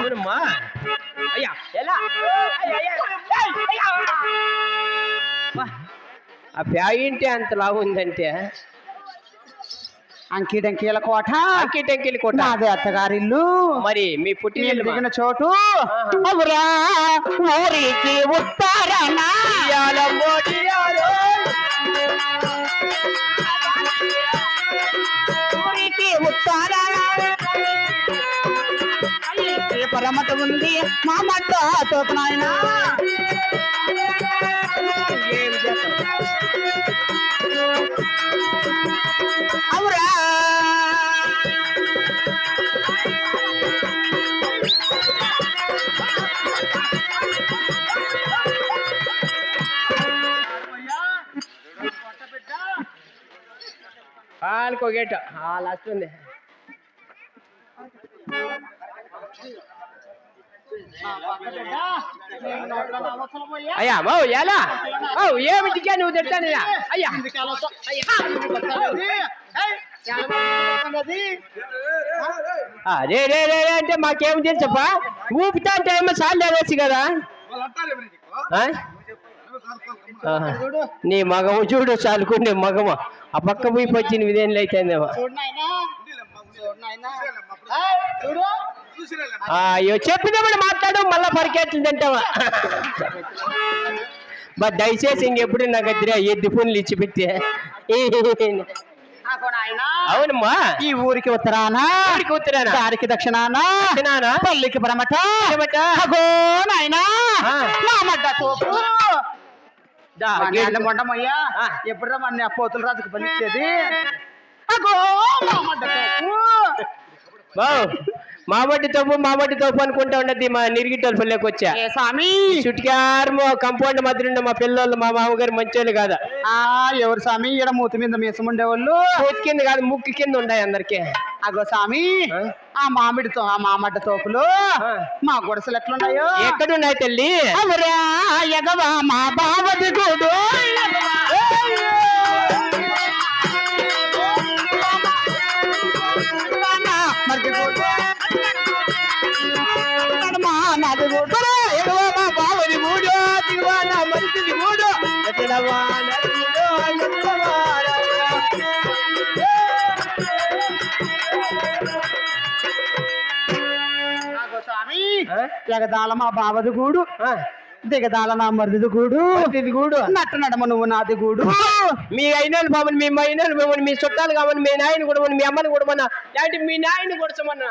అవునమ్మా. అయ్యా ఎలా ఆ ప్యాంటే అంత లావు ఉందంటే అంకిటంకీల కోట, అంకిటంకిల కోట అదే అత్తగారిల్లు. మరి మీ పుట్టిన దిగిన చోటు అవురా ఊరికి ఉత్తరాన ఊరికి ఉత్తరాన పరమత ఉంది మా మట్ట తోపు నాయన. అవురా కాలుకో గేట వస్తుంది. అయ్యా బావు ఎలా ఏమిటికే నువ్వు తిట్టాను అయ్యా. రే రే రే అంటే మాకేం తెలుసప్పా. ఊపితా అంటే ఏమో సార్లు అనేసి కదా. నీ మగము చూడు చాలుకుండే మగము ఆ పక్క పోయి 18 ఏళ్ళు అయితేందేమో. అయ్యో చెప్పినప్పుడు మాట్లాడు మళ్ళా పరికెట్లు తింటావా. బట్ దయచేసి ఇంకెప్పుడు నాకు దగ్గర ఎద్దు ఫోన్లు ఇచ్చి పెట్టి. అవునమ్మా. ఈ ఊరికి ఉత్తరానా దారికి దక్షిణాన పల్లికి పరమట నాయనా మొండమయ్యా. ఎప్పుడు మన పోతుల రాజుకు పలిచేది అగో మామటి తప్పు అనుకుంటా ఉండద్ది. మా నిరిగిట్టోళ్ళ పల్లెకి వచ్చా స్వామి చుట్టుకారు కంపౌండ్ మధ్య ఉండే మా పిల్లలు మా మామగారు మంచోళ్ళు కాదా. ఎవరు స్వామి ఈడ మూతి మీద మీసం ఉండేవాళ్ళు? మూతి కింద కాదు ముక్కు కింద ఉన్నాయి అందరికి. అగో స్వామి ఆ మామడ్డ తోపులు మా గుడసలు ఎట్లున్నాయో? ఎక్కడున్నాయి తల్లి? అవరా ఎగవా మా బావది గూడు బావని మూడో దివానా మరిది మూడో స్వామి ఎగదాల మా బావది గూడు దిగదాల నా మరిది గూడు నట్టు నడమ నువ్వు నాది గూడు. మీ అయినాలు బాబుని మీ అయినాలు బాబుని మీ చుట్టాలు కావాలి. మీ నాయన కూడా మీ అమ్మని కూడా లేదంటే మీ నాయన కూర్చోమన్నా.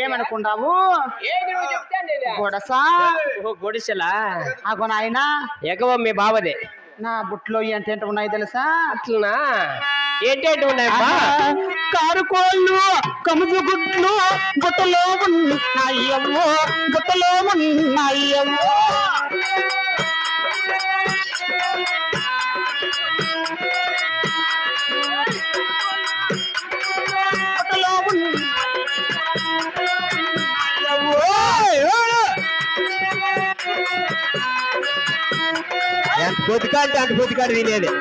ఏమనుకున్నావు? గొడసా గొడిసెలా అగో నాయన ఎగవ మీ బావదే. నా బుట్లో అంటే ఉన్నాయి తెలుసా? అట్లనా ఏంటంటే ఉన్నాయమ్మా? కారుకోళ్ళు కముజు గుడ్లు బుట్టలో ఉన్నాయమ్మో బుట్టలో ఉన్నాయమ్మో. బుట్టలో ఎంత పొద్దుకాంటే అంత పొద్దుకాడు తినేది.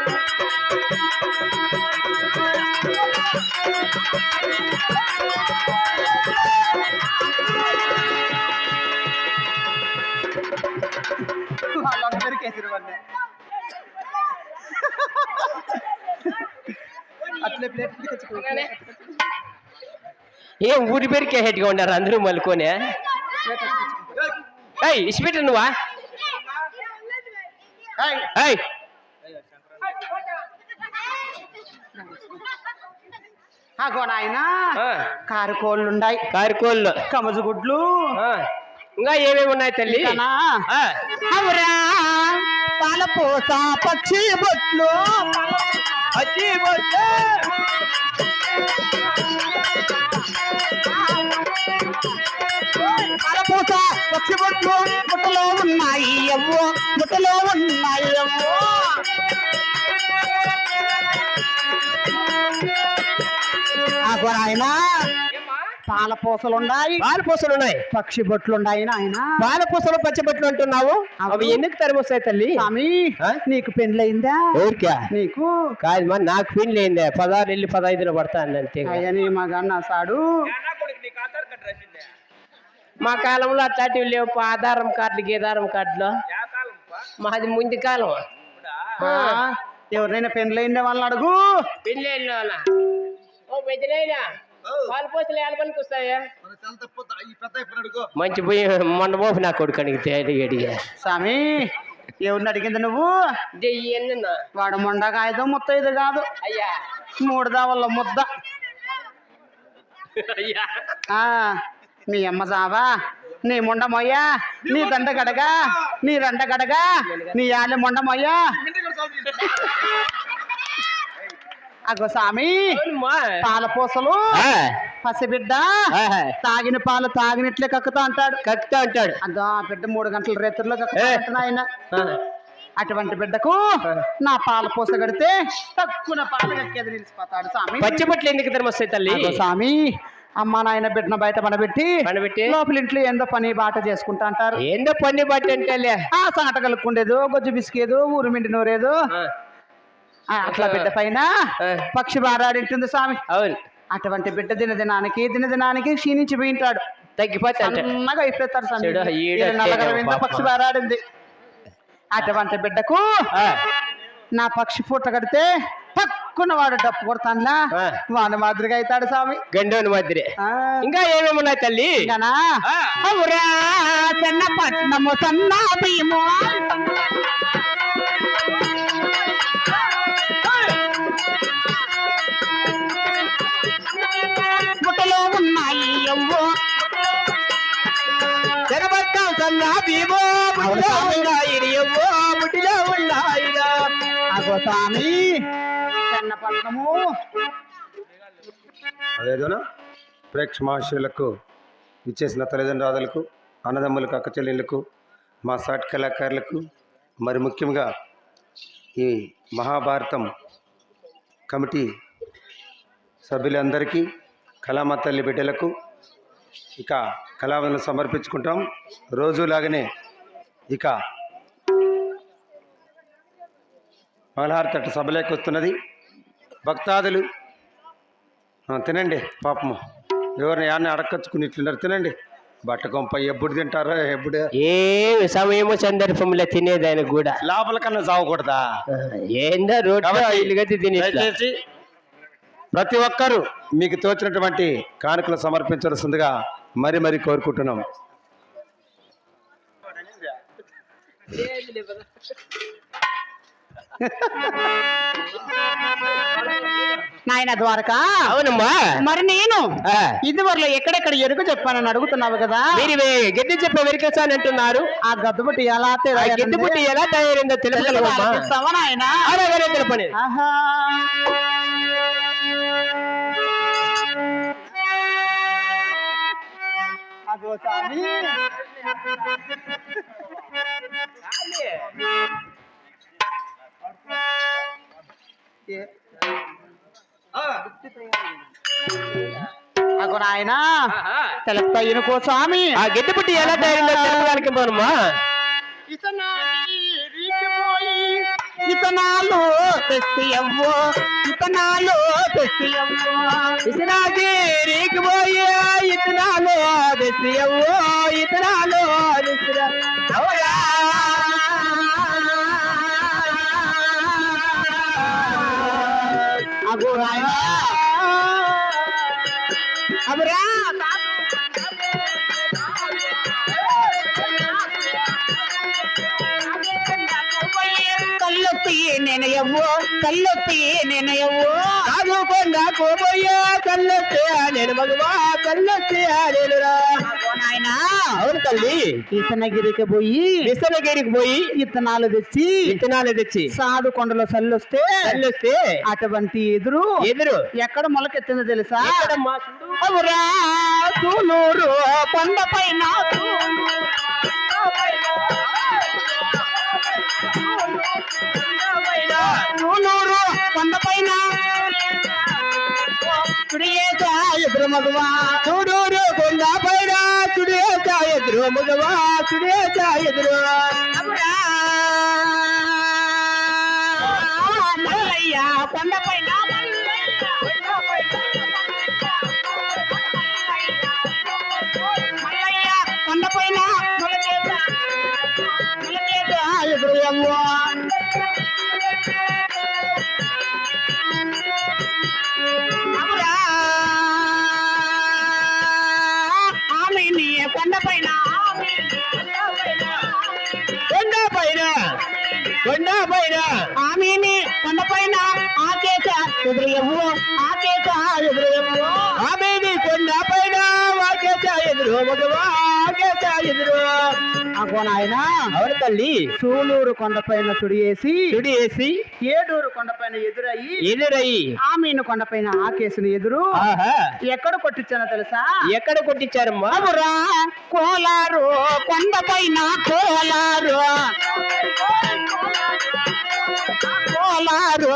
ఏం ఊరి పేరుకే హెట్గా ఉన్నారు అందరూ మలుకొని. ఇసిపెట్ట నువ్వా? అగో నాయన కారుకోళ్ళు ఉన్నాయి, కారుకోళ్ళు కమజు గుడ్లు ఇంకా ఏమేమి ఉన్నాయి తల్లి? అవురా పాలపూస పక్షి బొట్లు పాలపూస పక్షి బొట్లు బుట్టలో ఉన్నాయి అవ్వో బుట్టలో ఉన్నాయి అవ్వో. నాయన పాలపూసలు ఉన్నాయి, పాలపూసలు ఉన్నాయి, పక్షి బొట్లు ఉన్నాయి నాయన. పాలపూసలు పచ్చి బొట్లు అంటున్నావు, అవి ఎందుకు తరిమొస్తాయి తల్లి? స్వామి నీకు పెళ్ళయిందా? ఓకే నీకు కాదు మరి నాకు పెళ్ళయిందా? 16 వెళ్ళి 15 పడతాను అంతే. అయ్యని మగన్న సాడు మా కాలంలో అట్లాంటివి లేవు ఆధారం కార్డులు గీదారం కార్డులు మాది ముందు కాలం ఎవరినైనా పెళ్ళైన వాళ్ళని అడుగు. పెళ్ళైనా ఓ పెద్దలైనా పాలు పోసలు ఏళ్ళపనికి వస్తాయా మంచి పోయి మొన్న పోపు నా కొడుకు అడిగితే అడిగా స్వామి ఎవరిని అడిగింది నువ్వు? దెయ్యన్నా వాడు మొండ కాయదో ముత్త ఇది కాదు అయ్యా 3 దావల్ల ముద్ద. అయ్యా మీ అమ్మ జావా నీ మొండ మొయ్యా నీ దండ గడగా నీ రండ గడగా నీ యాలి మొండ మొయ్యా. అగో స్వామి పాల పూసలు పసిబిడ్డ తాగిన పాలు తాగినట్లే కక్కుతా అంటాడు అదో ఆ బిడ్డ 3 గంటల రేతుల్లో కక్కుతా ఆయన. అటువంటి బిడ్డకు నా పాల పూస కడితే తక్కువ పాలు కక్కేది నిలిచిపోతాడు స్వామి. పచ్చి బట్టలు ఎందుకు ధర్మస్తాయి తల్లి? స్వామి అమ్మ నాయన బిడ్డను బయట పడబెట్టి లోపల ఇంట్లో ఏందో పని బాట చేసుకుంటా అంటారు. ఏందో పని బాట అంటే ఆ సంగట కలుపుకుండేదో గొజ్జు బిసికేదో ఊరు మిండి నూరేదో అట్లా బిడ్డ పైన పక్షి బారాడింటుంది స్వామి. అవును అటువంటి బిడ్డ దినదినానికి క్షీణించిపోయింటాడు తగ్గిపోతాగా అయిపోతారు స్వామి. పక్షి బారాడింది. అటువంటి బిడ్డకు నా పక్షి పూట కడితే తక్కువ వాడు డప్పు కొడతానులా వాని మాదిరిగా అవుతాడు స్వామి. గండోని మాదిరి. ఇంకా ఏమేమి ఉన్నాయి తల్లి? సన్న పట్నము సన్న భీము బుట్టలో ఉన్నాయి ఎవ్వో తెరబట్టం సన్న భీమో బుట్టలో ఉన్నాయి. అగో స్వామి పట్నము. అదేదోనా ప్రేక్షమాశయులకు ఇచ్చేసిన తల్లిదండ్రులకు అన్నదమ్ములకు అక్క చెల్లెళ్ళకు మా సాటి కళాకారులకు మరి ముఖ్యంగా ఈ మహాభారతం కమిటీ సభ్యులందరికీ కళామ తల్లి బిడ్డలకు ఇక కళావందనం సమర్పించుకుంటాం. రోజులాగానే ఇక మంగళహారతి సభలోకి వస్తున్నది. భక్తాదులు తినండి, పాపము ఎవరిని యాన్ని అడక్కచ్చుకుని ఇట్లున్నారు. తినండి, బట్ట కొంప ఎప్పుడు తింటారో ఎప్పుడు ఏ సమయము సందర్భంలో తినేదాని కూడా లోపల కన్నా చావకూడదా? ఏందా రోడ్డు దయచేసి ప్రతి ఒక్కరూ మీకు తోచినటువంటి కానుకలు సమర్పించాల్సిందిగా మరి కోరుకుంటున్నాం. నాయన ద్వారకా. అవునమ్మా. మరి నేను ఇదివరలో ఎక్కడెక్కడ ఎరుకు చెప్పానని అడుగుతున్నావు కదా. మీరు గడ్డి చెప్ప వెరికేసాను అంటున్నారు. ఆ గద్దుబుట్టి ఎలా గడ్డిబుట్టి ఎలా తయారైందో తెలుపుతావా నాయన? అలాగే తెలుపని. అగో స్వామి అగో నాయన తెలుపుతా ఇనుకో స్వామి. ఆ గడ్డిబుట్టి ఎలా తయారైందో తెలుపడానికి పోనమ్మా. ఇతనాలు తెస్తియవ్వో ఇతనాలు తెస్తియవ్వో ఇతనాది రీకిపోయి ఇతనాలు తెస్తియవ్వో ఇతనాలు అవురా అగో నాయనా అబరా కల్లొత్తి నేను ఎవ్వో కాదుకొండా కోబోయే కల్లొత్తే నేను మగవా కల్లొత్తే నేనురా. నాయనా అవును తల్లి. విసనగిరికి పోయి విత్తనాలు తెచ్చి సాధు కొండలో చల్లొస్తే అటువంటి ఎదురు ఎక్కడ మొలకెత్తిందో తెలుసా? అవురా తూనూరు కొండ పైన కొండపైన చుడియేసా ఎదురు మగవా చూడూరు కొండ పైన చుడియేసా ఎదురు మగవా చుడియేసా ఎదురు మల్లయ్య కొండపైన కొండపైన మొలకేత ఎదురయ్యవ్వో ఆమెని కొండపైన ఆమెని కొండపైన ఆకేత ఎదురయ్యవ్వో ఆకేత ఎదురయ్యవ్వో ఆమెది కొండపైన వాకేత ఎదురు మగవా ఆకేత ఎదురు అగో నాయన అవును తల్లి సూలూరు కొండపైన తుడియేసి ఏడూరు కొండపైన ఎదురయ్యి ఆమెను కొండపైన ఆకేసిన ఎదురు ఆహా ఎక్కడ కొట్టించానో తెలుసా ఎక్కడ కొట్టించారమ్మా అవురా కోలారు కొండపైన కోలారు కోలారు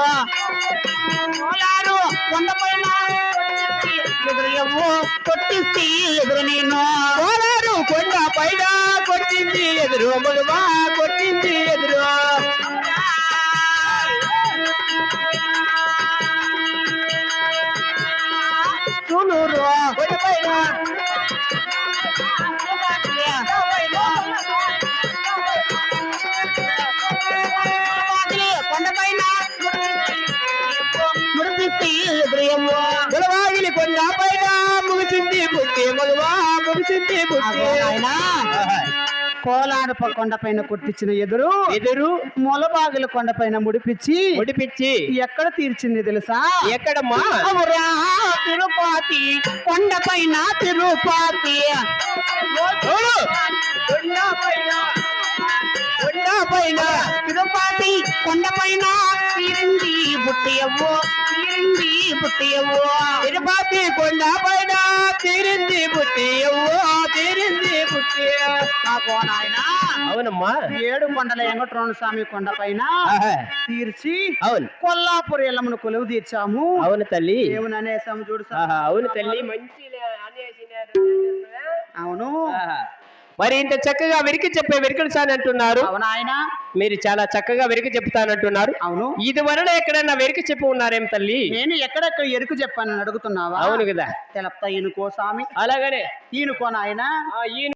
కోలారు కొండపైన ఎదురయ్యవ్వు కొట్టిస్తే ఎదురు నేను కోలారు కొండ పైన కొట్టింది ఎదురు మగవా కొట్టింది ఎదురు సూలూరు కొండపైన కొండపైన మురిపిస్తే ఎదురయ్యవ్వు గులవాగిలి కొండ పైన ముగిసింది పుట్టి మగవా ముగిసింది పుట్టి కోలారు కొండపైన కొట్టించిన ఎదురు మొలబాగుల కొండపైన ముడిపించి ఎక్కడ తీర్చింది తెలుసా ఎక్కడమ్మా అవురా తిరుపతి కొండపైన తిరుపతి తిరుపతి కొండపైన తీరింది బుట్టియవ్వు తిరుపతి కొండ పైన తీరింది పుట్టి తీరింది పుట్టి అవునమ్మా 7 కొండల వెంకటరమణ స్వామి కొండపైన తీర్చి అవును కొల్లాపురి ఎల్లమ్మను కొలువు తీర్చాము అవును తల్లి దేవుని అనేసాము చూడు అవును తల్లి మంచి అవును మరి ఇంత చక్కగా వెరికి చెప్పే వెరికలు సాని అంటున్నారు అవును ఆయన మీరు చాలా చక్కగా వెరికి చెప్తానంటున్నారు అవును ఇది వలన ఎక్కడన్నా వెరికి చెప్పి ఉన్నారేం తల్లి నేను ఎక్కడెక్కడ ఎరుకు చెప్పానని అడుగుతున్నావా అవును కదా తెలప్తా ఈయనకో స్వామి అలాగనే ఈయనకో నాయన ఈయన